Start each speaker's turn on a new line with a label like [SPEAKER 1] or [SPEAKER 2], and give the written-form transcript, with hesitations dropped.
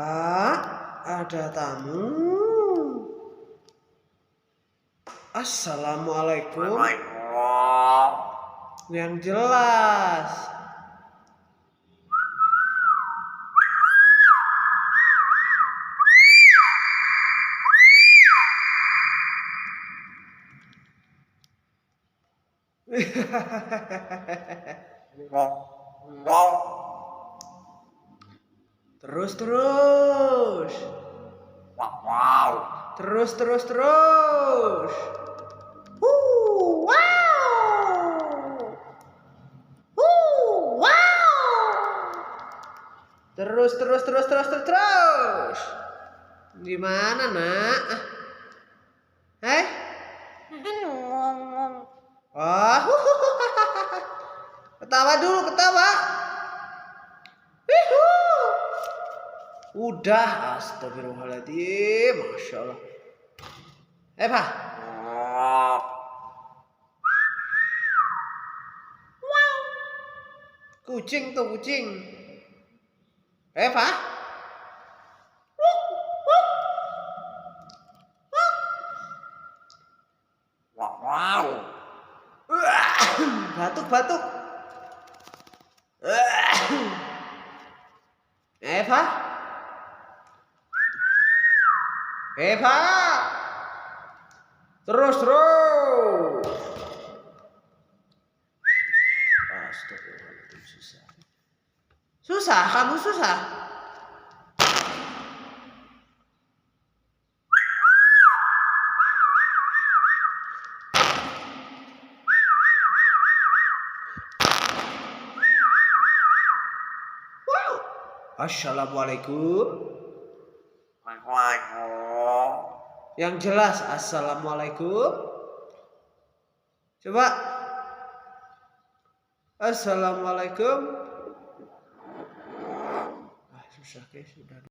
[SPEAKER 1] Pak, ada tamu. Assalamualaikum. Yang jelas. Terus. Terus. Wow. Terus. Gimana, Nak? Oh. Ketawa dulu. Udah, astagfirullahaladzim, Masya Allah. Pak. Kucing. Pak. Batuk. Pak. Terus. Astagfirullahaladzim, susah. Kamu susah. Assalamualaikum. Yang jelas, assalamualaikum. Coba. Assalamualaikum. Susah guys, sudah.